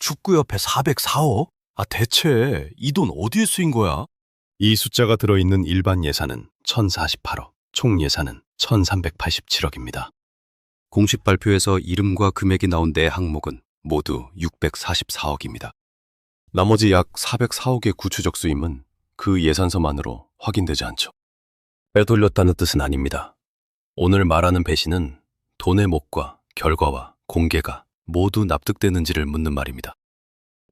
축구협회 404억? 대체 이 돈 어디에 쓰인 거야? 이 숫자가 들어있는 일반 예산은 1048억, 총 예산은 1387억입니다. 공식 발표에서 이름과 금액이 나온 네 항목은 모두 644억입니다. 나머지 약 404억의 구체적 수임은 그 예산서만으로 확인되지 않죠. 빼돌렸다는 뜻은 아닙니다. 오늘 말하는 배신은 돈의 목과 결과와 공개가 모두 납득되는지를 묻는 말입니다.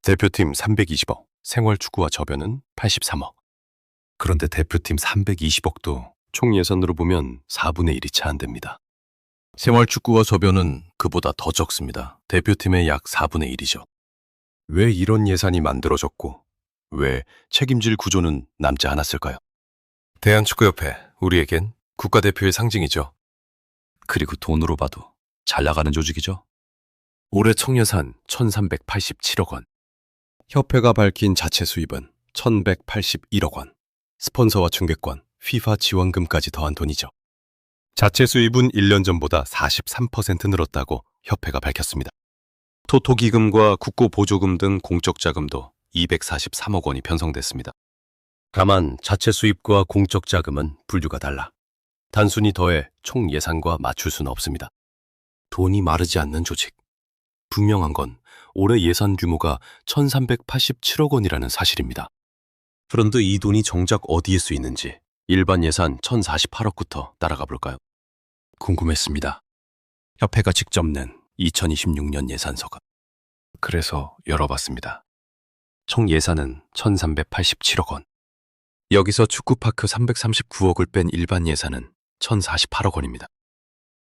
대표팀 320억, 생활축구와 저변은 83억. 그런데 대표팀 320억도 총 예산으로 보면 4분의 1이 채 안 됩니다. 생활축구와 저변은 그보다 더 적습니다. 대표팀의 약 4분의 1이죠. 왜 이런 예산이 만들어졌고 왜 책임질 구조는 남지 않았을까요? 대한축구협회, 우리에겐 국가대표의 상징이죠. 그리고 돈으로 봐도 잘 나가는 조직이죠. 올해 총예산 1387억 원. 협회가 밝힌 자체 수입은 1181억 원. 스폰서와 중계권, FIFA 지원금까지 더한 돈이죠. 자체 수입은 1년 전보다 43% 늘었다고 협회가 밝혔습니다. 토토 기금과 국고 보조금 등 공적 자금도 243억 원이 편성됐습니다. 다만 자체 수입과 공적 자금은 분류가 달라. 단순히 더해 총 예산과 맞출 수는 없습니다. 돈이 마르지 않는 조직. 분명한 건 올해 예산 규모가 1387억 원이라는 사실입니다. 그런데 이 돈이 정작 어디에 쓰이는지 일반 예산 1048억부터 따라가 볼까요? 궁금했습니다. 협회가 직접 낸 2026년 예산서가. 그래서 열어봤습니다. 총 예산은 1387억 원. 여기서 축구파크 339억을 뺀 일반 예산은 1048억 원입니다.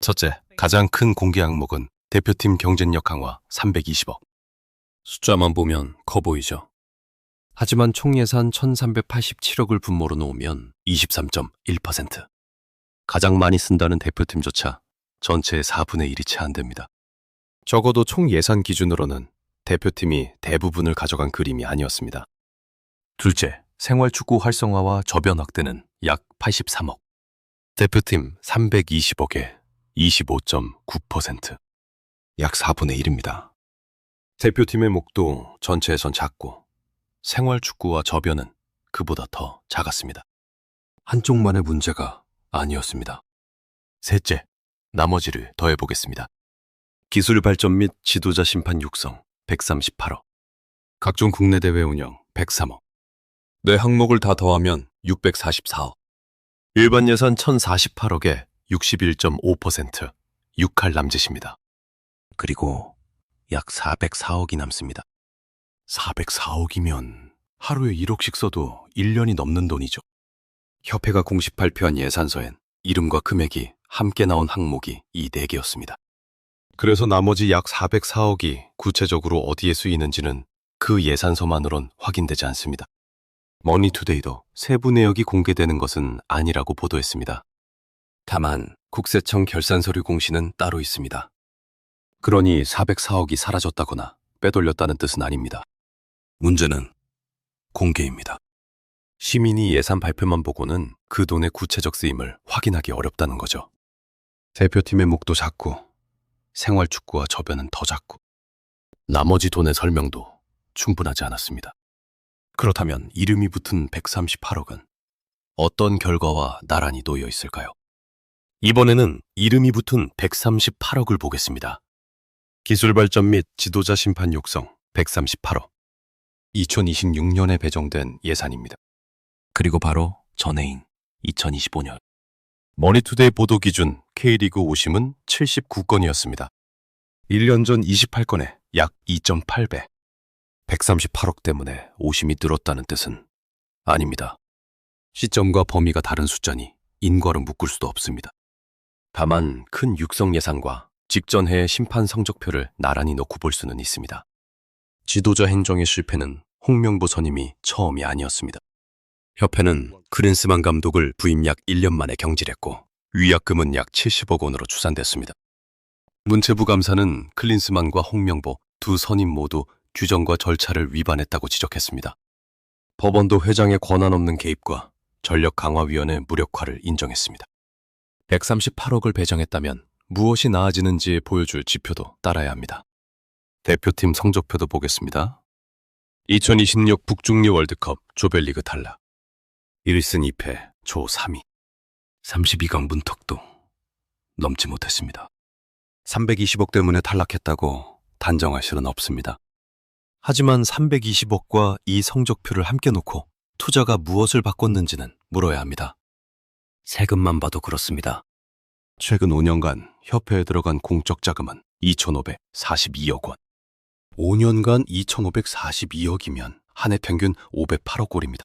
첫째, 가장 큰 공개 항목은 대표팀 경쟁력 강화 320억. 숫자만 보면 커 보이죠. 하지만 총 예산 1387억을 분모로 놓으면 23.1%. 가장 많이 쓴다는 대표팀조차 전체의 4분의 1이 채 안 됩니다. 적어도 총 예산 기준으로는 대표팀이 대부분을 가져간 그림이 아니었습니다. 둘째, 생활축구 활성화와 저변 확대는 약 83억. 대표팀 320억에 25.9%. 약 4분의 1입니다. 대표팀의 목도 전체에선 작고 생활축구와 저변은 그보다 더 작았습니다. 한쪽만의 문제가 아니었습니다. 셋째, 나머지를 더해보겠습니다. 기술 발전 및 지도자 심판 육성 138억. 각종 국내 대회 운영 103억. 네 항목을 다 더하면 644억. 일반 예산 1048억에 61.5%, 6할 남짓입니다. 그리고 약 404억이 남습니다. 404억이면 하루에 1억씩 써도 1년이 넘는 돈이죠. 협회가 공식 발표한 예산서엔 이름과 금액이 함께 나온 항목이 이 4개였습니다. 그래서 나머지 약 404억이 구체적으로 어디에 쓰이는지는 그 예산서만으론 확인되지 않습니다. 머니투데이도 세부 내역이 공개되는 것은 아니라고 보도했습니다. 다만 국세청 결산서류 공시는 따로 있습니다. 그러니 404억이 사라졌다거나 빼돌렸다는 뜻은 아닙니다. 문제는 공개입니다. 시민이 예산 발표만 보고는 그 돈의 구체적 쓰임을 확인하기 어렵다는 거죠. 대표팀의 목도 작고 생활축구와 저변은 더 작고 나머지 돈의 설명도 충분하지 않았습니다. 그렇다면 이름이 붙은 138억은 어떤 결과와 나란히 놓여 있을까요? 이번에는 이름이 붙은 138억을 보겠습니다. 기술 발전 및 지도자 심판 육성 138억. 2026년에 배정된 예산입니다. 그리고 바로 전해인 2025년. 머니투데이 보도 기준 K리그 오심은 79건이었습니다. 1년 전 28건에 약 2.8배. 138억 때문에 오심이 늘었다는 뜻은 아닙니다. 시점과 범위가 다른 숫자니 인과로 묶을 수도 없습니다. 다만 큰 육성 예산과 직전 해의 심판 성적표를 나란히 놓고 볼 수는 있습니다. 지도자 행정의 실패는 홍명보 선임이 처음이 아니었습니다. 협회는 크린스만 감독을 부임 약 1년 만에 경질했고 위약금은 약 70억 원으로 추산됐습니다. 문체부 감사는 클린스만과 홍명보 두 선임 모두 규정과 절차를 위반했다고 지적했습니다. 법원도 회장의 권한 없는 개입과 전력강화위원회 무력화를 인정했습니다. 138억을 배정했다면 무엇이 나아지는지 보여줄 지표도 따라야 합니다. 대표팀 성적표도 보겠습니다. 2026 북중미 월드컵 조별리그 탈락. 1승 2패 조 3위. 32강 문턱도 넘지 못했습니다. 320억 때문에 탈락했다고 단정할 실은 없습니다. 하지만 320억과 이 성적표를 함께 놓고 투자가 무엇을 바꿨는지는 물어야 합니다. 세금만 봐도 그렇습니다. 최근 5년간 협회에 들어간 공적 자금은 2,542억 원. 5년간 2,542억이면 한 해 평균 508억 꼴입니다.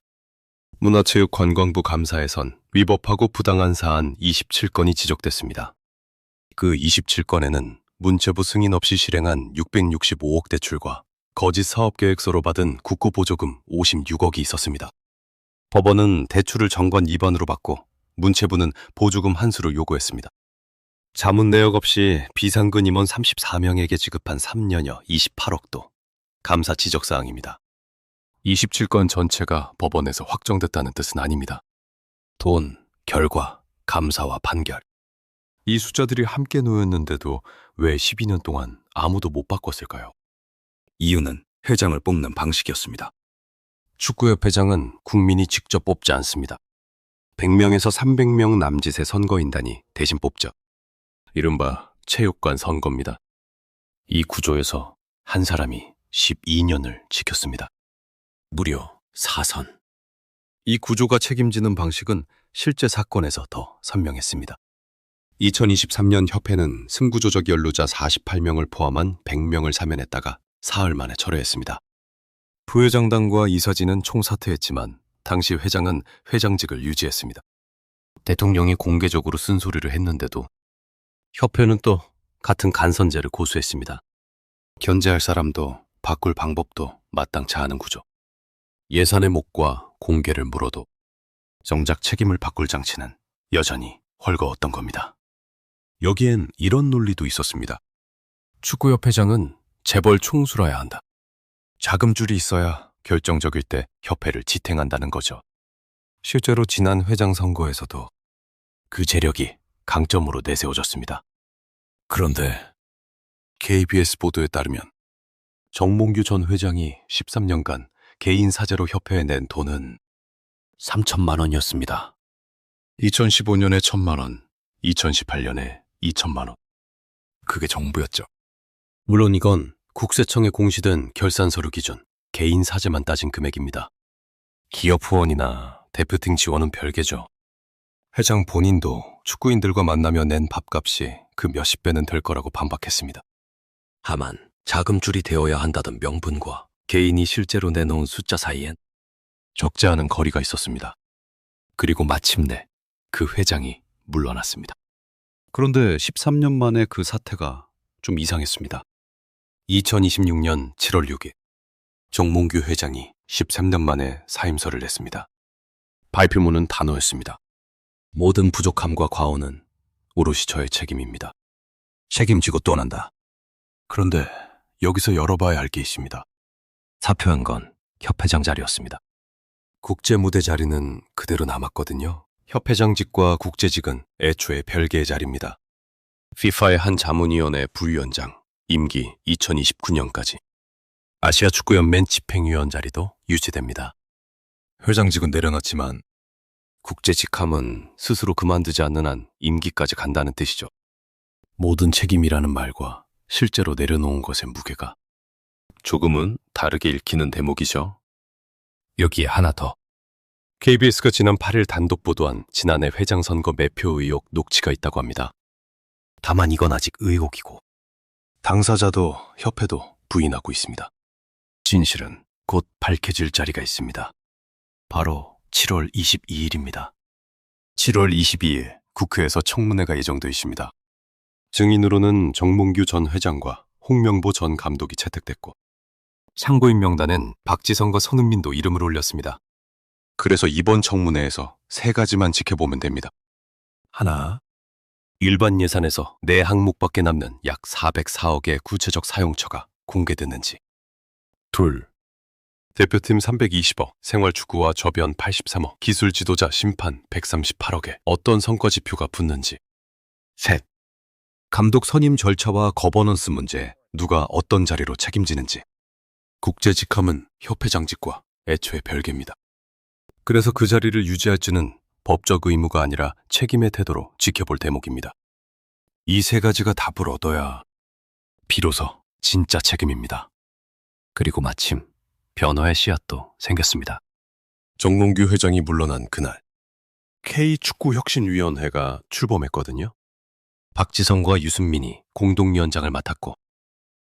문화체육관광부 감사에선 위법하고 부당한 사안 27건이 지적됐습니다. 그 27건에는 문체부 승인 없이 실행한 665억 대출과 거짓 사업계획서로 받은 국고보조금 56억이 있었습니다. 법원은 대출을 정관 위반으로 받고 문체부는 보조금 환수를 요구했습니다. 자문 내역 없이 비상근 임원 34명에게 지급한 3년여 28억도 감사 지적사항입니다. 27건 전체가 법원에서 확정됐다는 뜻은 아닙니다. 돈, 결과, 감사와 판결. 이 숫자들이 함께 놓였는데도 왜 12년 동안 아무도 못 바꿨을까요? 이유는 회장을 뽑는 방식이었습니다. 축구협 회장은 국민이 직접 뽑지 않습니다. 100명에서 300명 남짓의 선거인단이 대신 뽑죠. 이른바 체육관 선거입니다. 이 구조에서 한 사람이 12년을 지켰습니다. 무려 4선. 이 구조가 책임지는 방식은 실제 사건에서 더 선명했습니다. 2023년 협회는 승부조작 연루자 48명을 포함한 100명을 사면했다가 사흘 만에 철회했습니다. 부회장단과 이사진은 총사퇴했지만 당시 회장은 회장직을 유지했습니다. 대통령이 공개적으로 쓴소리를 했는데도 협회는 또 같은 간선제를 고수했습니다. 견제할 사람도 바꿀 방법도 마땅치 않은 구조. 예산의 목과 공개를 물어도 정작 책임을 바꿀 장치는 여전히 헐거웠던 겁니다. 여기엔 이런 논리도 있었습니다. 축구협 회장은 재벌 총수라야 한다. 자금줄이 있어야 결정적일 때 협회를 지탱한다는 거죠. 실제로 지난 회장 선거에서도 그 재력이 강점으로 내세워졌습니다. 그런데 KBS 보도에 따르면 정몽규 전 회장이 13년간 개인 사재로 협회에 낸 돈은 3천만 원이었습니다. 2015년에 1천만 원, 2018년에 2천만 원. 그게 정부였죠. 물론 이건 국세청에 공시된 결산서류 기준 개인 사재만 따진 금액입니다. 기업 후원이나 대표팀 지원은 별개죠. 회장 본인도 축구인들과 만나며 낸 밥값이 그 몇십 배는 될 거라고 반박했습니다. 다만 자금줄이 되어야 한다던 명분과 개인이 실제로 내놓은 숫자 사이엔 적지 않은 거리가 있었습니다. 그리고 마침내 그 회장이 물러났습니다. 그런데 13년 만에 그 사태가 좀 이상했습니다. 2026년 7월 6일 정몽규 회장이 13년 만에 사임서를 냈습니다. 발표문은 단호했습니다. 모든 부족함과 과오는 오롯이 저의 책임입니다. 책임지고 떠난다. 그런데 여기서 열어봐야 할 게 있습니다. 사표한 건 협회장 자리였습니다. 국제무대 자리는 그대로 남았거든요. 협회장직과 국제직은 애초에 별개의 자리입니다. FIFA의 한 자문위원회 부위원장, 임기 2029년까지. 아시아 축구연맹 집행위원 자리도 유지됩니다. 회장직은 내려놨지만 국제직함은 스스로 그만두지 않는 한 임기까지 간다는 뜻이죠. 모든 책임이라는 말과 실제로 내려놓은 것의 무게가 조금은 다르게 읽히는 대목이죠. 여기에 하나 더. KBS가 지난 8일 단독 보도한 지난해 회장 선거 매표 의혹 녹취가 있다고 합니다. 다만 이건 아직 의혹이고 당사자도 협회도 부인하고 있습니다. 진실은 곧 밝혀질 자리가 있습니다. 바로 7월 22일입니다. 7월 22일 국회에서 청문회가 예정돼 있습니다. 증인으로는 정몽규 전 회장과 홍명보 전 감독이 채택됐고 참고인 명단엔 박지성과 손흥민도 이름을 올렸습니다. 그래서 이번 청문회에서 세 가지만 지켜보면 됩니다. 하나, 일반 예산에서 네 항목밖에 남는 약 404억의 구체적 사용처가 공개됐는지. 둘, 대표팀 320억, 생활축구와 저변 83억, 기술 지도자 심판 138억에 어떤 성과지표가 붙는지. 셋, 감독 선임 절차와 거버넌스 문제 누가 어떤 자리로 책임지는지. 국제직함은 협회장직과 애초에 별개입니다. 그래서 그 자리를 유지할지는 법적 의무가 아니라 책임의 태도로 지켜볼 대목입니다. 이 세 가지가 답을 얻어야 비로소 진짜 책임입니다. 그리고 마침 변화의 씨앗도 생겼습니다. 정몽규 회장이 물러난 그날, K축구혁신위원회가 출범했거든요. 박지성과 유승민이 공동위원장을 맡았고,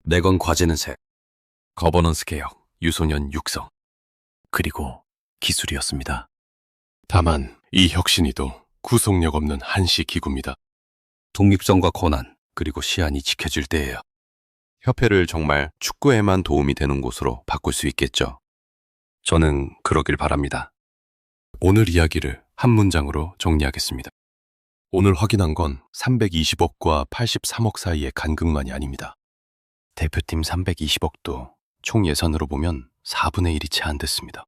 내건 과제는 셋, 거버넌스 개혁, 유소년 육성, 그리고 기술이었습니다. 다만 이 혁신위도 구속력 없는 한시 기구입니다. 독립성과 권한, 그리고 시안이 지켜질 때예요. 협회를 정말 축구에만 도움이 되는 곳으로 바꿀 수 있겠죠. 저는 그러길 바랍니다. 오늘 이야기를 한 문장으로 정리하겠습니다. 오늘 확인한 건 320억과 83억 사이의 간극만이 아닙니다. 대표팀 320억도 총 예산으로 보면 4분의 1이 채 안 됐습니다.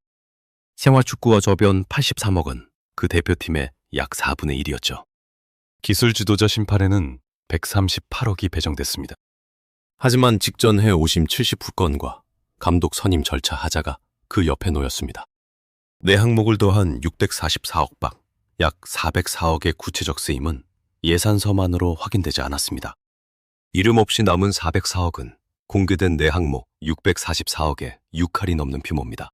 생활축구와 저변 83억은 그 대표팀의 약 4분의 1이었죠. 기술 지도자 심판에는 138억이 배정됐습니다. 하지만 직전 해 오심 79건과 감독 선임 절차 하자가 그 옆에 놓였습니다. 네 항목을 더한 644억 박, 약 404억의 구체적 쓰임은 예산서만으로 확인되지 않았습니다. 이름 없이 남은 404억은 공개된 네 항목 644억의 6할이 넘는 규모입니다.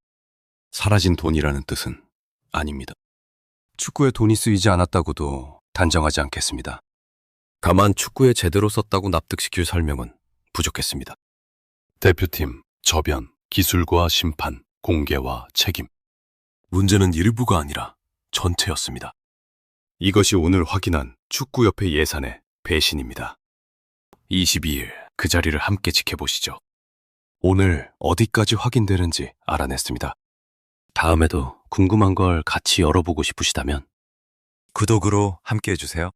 사라진 돈이라는 뜻은 아닙니다. 축구에 돈이 쓰이지 않았다고도 단정하지 않겠습니다. 다만 축구에 제대로 썼다고 납득시킬 설명은 부족했습니다. 대표팀, 저변, 기술과 심판, 공개와 책임. 문제는 일부가 아니라 전체였습니다. 이것이 오늘 확인한 축구협회 예산의 배신입니다. 22일 그 자리를 함께 지켜보시죠. 오늘 어디까지 확인되는지 알아냈습니다. 다음에도 궁금한 걸 같이 열어보고 싶으시다면 구독으로 함께 해주세요.